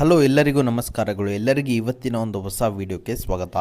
Hello ಎಲ್ಲರಿಗೂ ನಮಸ್ಕಾರಗಳು. ಎಲ್ಲರಿಗೂ ಇವತ್ತಿನ ಒಂದು ಹೊಸ ವೀಡಿಯೋಕ್ಕೆ ಸ್ವಾಗತ.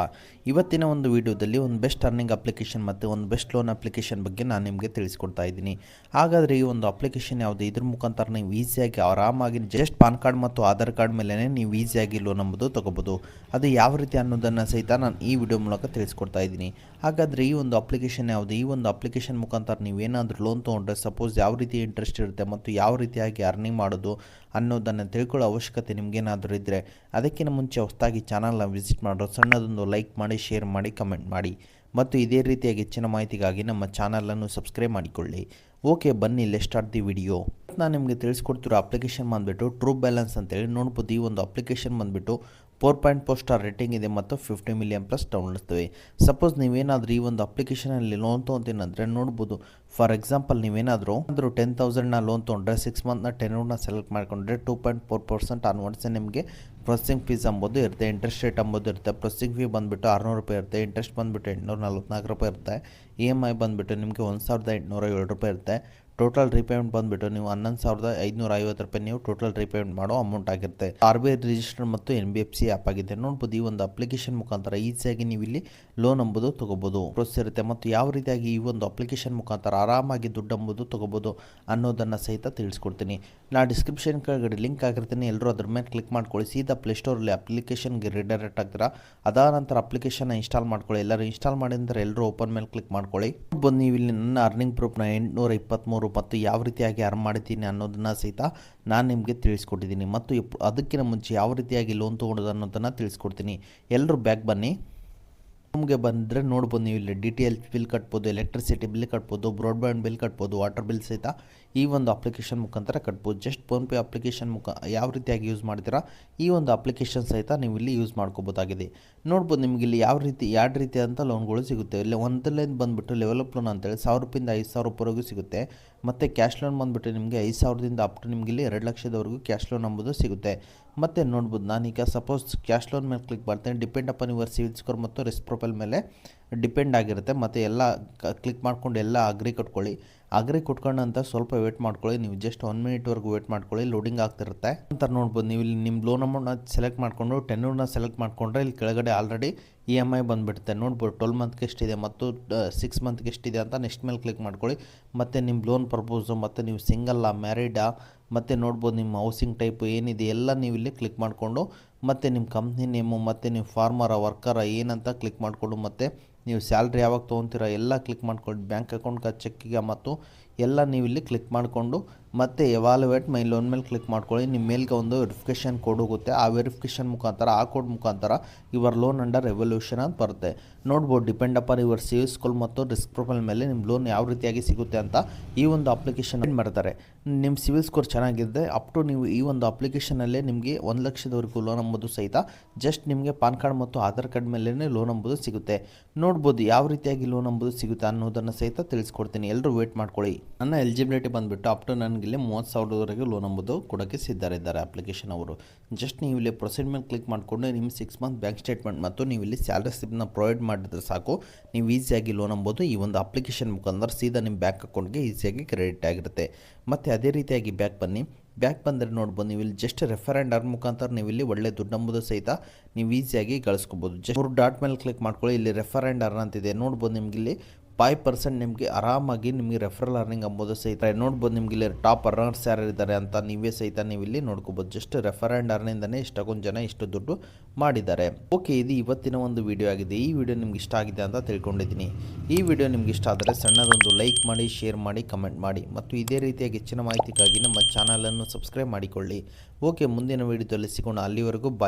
ಇವತ್ತಿನ ಒಂದು ವೀಡಿಯೋದಲ್ಲಿ ಒಂದು ಬೆಸ್ಟ್ ಅರ್ನಿಂಗ್ ಅಪ್ಲಿಕೇಶನ್ ಮತ್ತು ಒಂದು ಬೆಸ್ಟ್ ಲೋನ್ ಅಪ್ಲಿಕೇಶನ್ ಬಗ್ಗೆ ನಾನು ನಿಮಗೆ ತಿಳಿಸ್ಕೊಡ್ತಾ ಇದ್ದೀನಿ. ಹಾಗಾದರೆ ಈ ಒಂದು ಅಪ್ಲಿಕೇಶನ್ ಯಾವುದು, ಇದ್ರ ಮುಖಾಂತರ ನೀವು ಈಸಿಯಾಗಿ ಆರಾಮಾಗಿ ಜಸ್ಟ್ ಪಾನ್ ಕಾರ್ಡ್ ಮತ್ತು ಆಧಾರ್ ಕಾರ್ಡ್ ಮೇಲೆ ನೀವು ಈಸಿಯಾಗಿ ಲೋನ್ ಎಂಬುದು ತೊಗೋಬೋದು. ಅದು ಯಾವ ರೀತಿ ಅನ್ನೋದನ್ನು ಸಹಿತ ನಾನು ಈ ವಿಡಿಯೋ ಮೂಲಕ ತಿಳಿಸ್ಕೊಡ್ತಾ ಇದ್ದೀನಿ. ಹಾಗಾದರೆ ಈ ಒಂದು ಅಪ್ಲಿಕೇಶನ್ ಯಾವುದು, ಈ ಒಂದು ಅಪ್ಲಿಕೇಶನ್ ಮುಖಾಂತರ ನೀವೇನಾದರೂ ಲೋನ್ ತೊಗೊಂಡ್ರೆ ಸಪೋಸ್ ಯಾವ ರೀತಿ ಇಂಟ್ರೆಸ್ಟ್ ಇರುತ್ತೆ ಮತ್ತು ಯಾವ ರೀತಿಯಾಗಿ ಅರ್ನಿಂಗ್ ಮಾಡೋದು ಅನ್ನೋದನ್ನು ತಿಳ್ಕೊಳ್ಳೋ ಅವಶ್ಯಕತೆ ನಿಮಗೇನಾದರೂ ಇದ್ದರೆ ಅದಕ್ಕಿಂತ ಮುಂಚೆ ಹೊಸದಾಗಿ ಚಾನಲ್ನ ವಿಸಿಟ್ ಮಾಡೋ ಸಣ್ಣದೊಂದು ಲೈಕ್ ಮಾಡಿ, ಶೇರ್ ಮಾಡಿ, ಕಮೆಂಟ್ ಮಾಡಿ ಮತ್ತು ಇದೇ ರೀತಿಯಾಗಿ ಹೆಚ್ಚಿನ ಮಾಹಿತಿಗಾಗಿ ನಮ್ಮ ಚಾನಲನ್ನು ಸಬ್ಸ್ಕ್ರೈಬ್ ಮಾಡಿಕೊಳ್ಳಿ. ಓಕೆ, ಬನ್ನಿ ಲೆಟ್ಸ್ ಸ್ಟಾರ್ಟ್ ದಿ ವಿಡಿಯೋ. ನಾನು ನಿಮಗೆ ತಿಳಿಸ್ಕೊಡ್ತಿರೋ ಅಪ್ಲಿಕೇಶನ್ ಬಂದುಬಿಟ್ಟು ಟ್ರೂ ಬ್ಯಾಲೆನ್ಸ್ ಅಂತೇಳಿ ನೋಡ್ಬೋದು. ಈ ಒಂದು ಅಪ್ಲಿಕೇಶನ್ ಬಂದುಬಿಟ್ಟು 4.4 ಸ್ಟಾರ್ ರೇಟಿಂಗ್ ಇದೆ ಮತ್ತು 50 ಮಿಲಿಯನ್ ಪ್ಲಸ್ ಡೌನ್ಲೋಡ್ಸ್ತೇವೆ. ಸಪೋಸ್ ನೀವೇನಾದರೂ ಈ ಒಂದು ಅಪ್ಲಿಕೇಶನಲ್ಲಿ ಲೋನ್ ತೊಗೊತೀನಂದರೆ ನೋಡ್ಬೋದು. ಫಾರ್ ಎಕ್ಸಾಂಪಲ್ ನೀವೇನಾದರೂ 10,000ನ ಲೋನ್ ತೊಗೊಂಡ್ರೆ 6 ಮಂತ್ನ ಟೆನ್ಯೂರ್ನ ಸೆಲೆಕ್ಟ್ ಮಾಡಿಕೊಂಡ್ರೆ 2.4% ಆನ್ವರ್ಡ್ಸ್ ನಿಮಗೆ ಪ್ರೊಸೆಸಿಂಗ್ ಫೀಸ್ ಅಂಬೋದು ಇರುತ್ತೆ, ಇಂಟ್ರೆಸ್ಟ್ ರೇಟ್ ಅಂಬೋದು ಇರುತ್ತೆ. ಪ್ರೊಸೆಸಿಂಗ್ ಫೀ ಬಂದುಬಿಟ್ಟು 600 ರೂಪಾಯಿ ಇರುತ್ತೆ, ಇಂಟ್ರೆಸ್ಟ್ ಬಂದುಬಿಟ್ಟು 844 ರೂಪಾಯಿ ಇರುತ್ತೆ, EMI ಬಂದುಬಿಟ್ಟು ನಿಮಗೆ 1,807 ರೂಪಾಯಿ ಇರುತ್ತೆ. ಟೋಟಲ್ ರೀಪೇಮೆಂಟ್ ಬಂದುಬಿಟ್ಟು ನೀವು 11,550 ರೂಪಾಯಿ ನೀವು ಟೋಟಲ್ ರೀಪೇಮೆಂಟ್ ಮಾಡೋ ಅಮೌಂಟ್ ಆಗಿರುತ್ತೆ. RBI ರಿಜಿಸ್ಟರ್ಡ್ ಮತ್ತು NBFC ಆ್ಯಪ್ ಆಗಿದೆ. ನೋಡ್ಬೋದು ಈ ಒಂದು ಅಪ್ಲಿಕೇಶನ್ ಮುಖಾಂತರ ಈಸಿಯಾಗಿ ನೀವು ಇಲ್ಲಿ ಲೋನ್ ಎಂಬುದು ತೊಗೋಬೋದು, ಪ್ರೋಸೆಸ್ ಇರುತ್ತೆ ಮತ್ತು ಯಾವ ರೀತಿಯಾಗಿ ಈ ಒಂದು ಅಪ್ಲಿಕೇಶನ್ ಮುಖಾಂತರ ಆರಾಮಾಗಿ ದುಡ್ಡು ಎಂಬುದು ತೊಗೋಬೋದು ಅನ್ನೋದನ್ನು ಸಹಿತ ತಿಳಿಸ್ಕೊಡ್ತೀನಿ. ನಾನು ಡಿಸ್ಕ್ರಿಪ್ಷನ್ ಕೆಳಗಡೆ ಲಿಂಕ್ ಆಗಿರ್ತೀನಿ, ಎಲ್ಲರೂ ಅದ್ರ ಮೇಲೆ ಕ್ಲಿಕ್ ಮಾಡ್ಕೊಳ್ಳಿ. ಸೀದಾ ಪ್ಲೇಸ್ಟೋರಲ್ಲಿ ಅಪ್ಲಿಕೇಶನ್ಗೆ ರಿಡೈರೆಕ್ಟ್ ಆಗ್ತೀರಾ. ಅದಾದ ನಂತರ ಅಪ್ಲಿಕೇಶನ್ ಇನ್ಸ್ಟಾಲ್ ಮಾಡ್ಕೊಳ್ಳಿ. ಎಲ್ಲರೂ ಇನ್ಸ್ಟಾಲ್ ಮಾಡಿದ್ರೆ ಎಲ್ಲರೂ ಓಪನ್ ಮೇಲೆ ಕ್ಲಿಕ್ ಮಾಡ್ಕೊಳ್ಳಿ. ಬಂದು ನೀವು ಇಲ್ಲಿ ನನ್ನ ಅರ್ನಿಂಗ್ ಪ್ರೂಫ್ನ 823 ಮತ್ತು ಯಾವ ರೀತಿಯಾಗಿ ಅರ್ನ್ ಮಾಡಿದ್ದೀನಿ ಅನ್ನೋದನ್ನು ಸಹಿತ ನಾನು ನಿಮಗೆ ತಿಳಿಸ್ಕೊಟ್ಟಿದ್ದೀನಿ ಮತ್ತು ಅದಕ್ಕಿಂತ ಮುಂಚೆ ಯಾವ ರೀತಿಯಾಗಿ ಲೋನ್ ತೊಗೊಳೋದು ಅನ್ನೋದನ್ನು ತಿಳಿಸ್ಕೊಡ್ತೀನಿ. ಎಲ್ಲರೂ ಬ್ಯಾಕ್ ಬನ್ನಿ. ನಮಗೆ ಬಂದರೆ ನೋಡ್ಬೋದು, ನೀವು ಇಲ್ಲಿ DTH ಬಿಲ್ ಕಟ್ಬೋದು, ಎಲೆಕ್ಟ್ರಿಸಿಟಿ ಬಿಲ್ ಕಟ್ಬೋದು, ಬ್ರಾಡ್ಬ್ಯಾಂಡ್ ಬಿಲ್ ಕಟ್ಬೋದು, ವಾಟರ್ ಬಿಲ್ ಸಹಿತ ಈ ಒಂದು ಅಪ್ಲಿಕೇಶನ್ ಮುಖಾಂತರ ಕಟ್ಬೋದು. ಜಸ್ಟ್ ಫೋನ್ಪೇ ಅಪ್ಲಿಕೇಶನ್ ಯಾವ ರೀತಿಯಾಗಿ ಯೂಸ್ ಮಾಡ್ತೀರಾ ಈ ಒಂದು ಅಪ್ಲಿಕೇಶನ್ ಸಹಿತ ನೀವು ಇಲ್ಲಿ ಯೂಸ್ ಮಾಡ್ಕೋಬೋದಾಗಿದೆ. ನೋಡ್ಬೋದು ನಿಮಗೆ ಇಲ್ಲಿ ಯಾವ ರೀತಿ ಎರಡು ರೀತಿಯಾದಂಥ ಲೋನ್ಗಳು ಸಿಗುತ್ತೆ. ಇಲ್ಲಿ ಒಂದನೇದು ಬಂದುಬಿಟ್ಟು ಲೆವೆಲಪ್ ಲೋನ್ ಅಂತೇಳಿ 1,000 ರೂಪಾಯಿಂದ 5,000 ರೂಪಾಯಿವರೆಗೂ ಸಿಗುತ್ತೆ. ಮತ್ತು ಕ್ಯಾಶ್ ಲೋನ್ ಬಂದುಬಿಟ್ಟು ನಿಮಗೆ 5,000ದಿಂದ ಅಪ್ ಟು ನಿಮಗೆ ಇಲ್ಲಿ 2 ಲಕ್ಷದವರೆಗೂ ಕ್ಯಾಶ್ ಲೋನ್ ಎಂಬುದು ಸಿಗುತ್ತೆ. ಮತ್ತು ನೋಡ್ಬೋದು ನಾನೀಗ ಸಪೋಸ್ ಕ್ಯಾಶ್ ಲೋನ್ ಮೇಲೆ ಕ್ಲಿಕ್ ಮಾಡ್ತೇನೆ. Depend upon your civil score ಮತ್ತು ರಿಸ್ಕ್ ಪ್ರೊಫೈಲ್ ಮೇಲೆ ಡಿಪೆಂಡ್ ಆಗಿರುತ್ತೆ. ಮತ್ತು ಎಲ್ಲ ಕ್ಲಿಕ್ ಮಾಡ್ಕೊಂಡು ಎಲ್ಲ ಅಗ್ರಿ ಕೊಟ್ಕೊಳ್ಳಿ. ಅಗ್ರಿ ಕೊಟ್ಕೊಂಡಂತ ಸ್ವಲ್ಪ ವೇಟ್ ಮಾಡ್ಕೊಳ್ಳಿ. ನೀವು ಜಸ್ಟ್ 1 ಮಿನಿಟ್ವರೆಗೂ ವೇಟ್ ಮಾಡ್ಕೊಳ್ಳಿ, ಲೋಡಿಂಗ್ ಆಗ್ತಿರುತ್ತೆ ಅಂತ. ನೋಡ್ಬೋದು ನೀವು ಇಲ್ಲಿ ನಿಮ್ಮ ಲೋನ್ ಅಮೌಂಟ್ನ ಸೆಲೆಕ್ಟ್ ಮಾಡಿಕೊಂಡು ಟೆನ್ಯೂರ್ನ ಸೆಲೆಕ್ಟ್ ಮಾಡಿಕೊಂಡ್ರೆ ಇಲ್ಲಿ ಕೆಳಗಡೆ ಆಲ್ರೆಡಿ EMI ಬಂದುಬಿಡುತ್ತೆ. ನೋಡ್ಬೋದು 12 ಮಂತ್ಗೆ ಎಷ್ಟಿದೆ ಮತ್ತು 6 ಮಂತ್ಗೆ ಎಷ್ಟಿದೆ ಅಂತ ನೆಕ್ಸ್ಟ್ ಮೇಲೆ ಕ್ಲಿಕ್ ಮಾಡ್ಕೊಳ್ಳಿ. ಮತ್ತು ನಿಮ್ಮ ಲೋನ್ ಪರ್ಪೋಸು ಮತ್ತು ನೀವು ಸಿಂಗಲ್ಲ ಮ್ಯಾರಿಡಾ ಮತ್ತು ನೋಡ್ಬೋದು ನಿಮ್ಮ ಹೌಸಿಂಗ್ ಟೈಪು ಏನಿದೆ ಎಲ್ಲ ನೀವು ಇಲ್ಲಿ ಕ್ಲಿಕ್ ಮಾಡಿಕೊಂಡು ಮತ್ತು ನಿಮ್ಮ ಕಂಪ್ನಿ ನೇಮು ಮತ್ತು ನೀವು ಫಾರ್ಮರ ವರ್ಕರ ಏನಂತ ಕ್ಲಿಕ್ ಮಾಡಿಕೊಂಡು ಮತ್ತು ನೀವು ಸ್ಯಾಲ್ರಿ ಯಾವಾಗ ತೊಗೊತೀರ ಎಲ್ಲ ಕ್ಲಿಕ್ ಮಾಡ್ಕೊಂಡು ಬ್ಯಾಂಕ್ ಅಕೌಂಟ್ಗೆ ಚೆಕ್ಕಿಗೆ ಮತ್ತು ಎಲ್ಲ ನೀವು ಇಲ್ಲಿ ಕ್ಲಿಕ್ ಮಾಡಿಕೊಂಡು ಮತ್ತು ಎವಾಲ್ಯುವೇಟ್ ಮೈ ಲೋನ್ ಮೇಲೆ ಕ್ಲಿಕ್ ಮಾಡ್ಕೊಳ್ಳಿ. ನಿಮ್ಮ ಮೇಲ್ಗೆ ಒಂದು ವೆರಿಫಿಕೇಷನ್ ಕೋಡ್ ಹೋಗುತ್ತೆ. ಆ ವೆರಿಫಿಕೇಷನ್ ಮುಖಾಂತರ ಆ ಕೋಡ್ ಮುಖಾಂತರ ಯುವರ್ ಲೋನ್ ಅಂಡರ್ ರೆವಲ್ಯೂಷನ್ ಅಂತ ಬರುತ್ತೆ. ನೋಡ್ಬೋದು depend upon your civil score ಮತ್ತು ರಿಸ್ಕ್ ಪ್ರೊಫೈಲ್ ಮೇಲೆ ನಿಮ್ಮ ಲೋನ್ ಯಾವ ರೀತಿಯಾಗಿ ಸಿಗುತ್ತೆ ಅಂತ ಈ ಒಂದು ಅಪ್ಲಿಕೇಶನ್ ಮಾಡ್ತಾರೆ. ನಿಮ್ಮ ಸಿವಿಲ್ ಸ್ಕೋರ್ ಚೆನ್ನಾಗಿದೆ ಅಪ್ ಟು ನೀವು ಈ ಒಂದು ಅಪ್ಲಿಕೇಶನಲ್ಲೇ ನಿಮಗೆ 1 ಲಕ್ಷದವರೆಗೂ ಲೋನ್ ಎಂಬುದು ಸಹಿತ ಜಸ್ಟ್ ನಿಮಗೆ ಪಾನ್ ಕಾರ್ಡ್ ಮತ್ತು ಆಧಾರ್ ಕಾರ್ಡ್ ಮೇಲೇ ಲೋನ್ ಎಂಬುದು ಸಿಗುತ್ತೆ. ನೋಡ್ಬೋದು ಯಾವ ರೀತಿಯಾಗಿ ಲೋನ್ ಎಂಬುದು ಸಿಗುತ್ತೆ ಅನ್ನೋದನ್ನು ಸಹಿತ ತಿಳಿಸ್ಕೊಡ್ತೀನಿ. ಎಲ್ಲರೂ ವೇಟ್ ಮಾಡ್ಕೊಳ್ಳಿ. ನನ್ನ ಎಲಿಜಿಬಿಲಿಟಿ ಬಂದುಬಿಟ್ಟು ಅಪ್ ಟು ನನಗೆ ಇಲ್ಲಿ 30,000ವರೆಗೆ ಲೋನ್ ಎಂಬುದು ಕೊಡೋಕ್ಕೆ ಸಿದ್ಧರಿದ್ದಾರೆ ಅಪ್ಲಿಕೇಶನ್ ಅವರು. ಜಸ್ಟ್ ನೀವು ಇಲ್ಲಿ ಪ್ರೊಸೀಡ್ ಮೇಲೆ ಕ್ಲಿಕ್ ಮಾಡಿಕೊಂಡು ನಿಮ್ಮ 6 ಮಂತ್ ಬ್ಯಾಂಕ್ ಸ್ಟೇಟ್ಮೆಂಟ್ ಮತ್ತು ನೀವು ಇಲ್ಲಿ ಸ್ಯಾಲರಿ ಸ್ಲಿಪ್ನ ಪ್ರೊವೈಡ್ ಮಾಡಿದ್ರೆ ಸಾಕು, ನೀವು ಈಸಿಯಾಗಿ ಲೋನ್ ಎಂಬುದು ಈ ಒಂದು ಅಪ್ಲಿಕೇಶನ್ ಮುಖಾಂತರ ಸೀದಾ ನಿಮ್ಮ ಬ್ಯಾಂಕ್ ಅಕೌಂಟ್ಗೆ ಈಸಿಯಾಗಿ ಕ್ರೆಡಿಟ್ ಆಗಿರುತ್ತೆ. ಮತ್ತು ಅದೇ ರೀತಿಯಾಗಿ ಬ್ಯಾಕ್ ಬನ್ನಿ. ಬ್ಯಾಕ್ ಬಂದರೆ ನೋಡ್ಬೋದು ನೀವು ಇಲ್ಲಿ ಜಸ್ಟ್ ರೆಫರ್ ಆ್ಯಂಡ್ ಅರ್ನ್ ಮುಖಾಂತರ ನೀವು ಇಲ್ಲಿ ಒಳ್ಳೆ ದುಡ್ಡು ಎಂಬುದು ಸಹಿತ ನೀವು ಈಸಿಯಾಗಿ ಗಳಿಸ್ಕೋಬೋದು. ಜಸ್ಟ್ 3 ಡಾಟ್ ಮೇಲೆ ಕ್ಲಿಕ್ ಮಾಡ್ಕೊಳ್ಳಿ. ಇಲ್ಲಿ ರೆಫರ್ ಆ್ಯಂಡ್ ಅರ್ನ್ ಅಂತಿದೆ. ನೋಡ್ಬೋದು ನಿಮ್ಗೆ ಇಲ್ಲಿ 5% ನಿಮಗೆ ಆರಾಮಾಗಿ ನಿಮಗೆ ರೆಫರಲ್ ಅರ್ನಿಂಗ್ ಅಂಬೋದು ಸಹಿತ ನೋಡ್ಬೋದು. ನಿಮ್ಗೆ ಇಲ್ಲಿ ಟಾಪ್ ಅರ್ನರ್ಸ್ ಯಾರು ಇದ್ದಾರೆ ಅಂತ ನೀವೇ ಸಹಿತ ನೀವು ಇಲ್ಲಿ ನೋಡ್ಕೋಬೋದು. ಜಸ್ಟ್ ರೆಫರ್ ಆ್ಯಂಡ್ ಅರ್ನಿಂದನೇ ಇಷ್ಟೊಂದು ಜನ ಇಷ್ಟು ದುಡ್ಡು ಮಾಡಿದ್ದಾರೆ. ಓಕೆ, ಇದು ಇವತ್ತಿನ ಒಂದು ವಿಡಿಯೋ ಆಗಿದೆ. ಈ ವಿಡಿಯೋ ನಿಮ್ಗೆ ಇಷ್ಟ ಆಗಿದೆ ಅಂತ ತಿಳ್ಕೊಂಡಿದ್ದೀನಿ. ಈ ವಿಡಿಯೋ ನಿಮ್ಗೆ ಇಷ್ಟ ಆದರೆ ಸಣ್ಣದೊಂದು ಲೈಕ್ ಮಾಡಿ, ಶೇರ್ ಮಾಡಿ, ಕಮೆಂಟ್ ಮಾಡಿ ಮತ್ತು ಇದೇ ರೀತಿಯಾಗಿ ಹೆಚ್ಚಿನ ಮಾಹಿತಿಗಾಗಿ ನಮ್ಮ ಚಾನಲನ್ನು ಸಬ್ಸ್ಕ್ರೈಬ್ ಮಾಡಿಕೊಳ್ಳಿ. ಓಕೆ, ಮುಂದಿನ ವಿಡಿಯೋದಲ್ಲಿ ಸಿಗೋಣ. ಅಲ್ಲಿವರೆಗೂ ಬಾಯ್.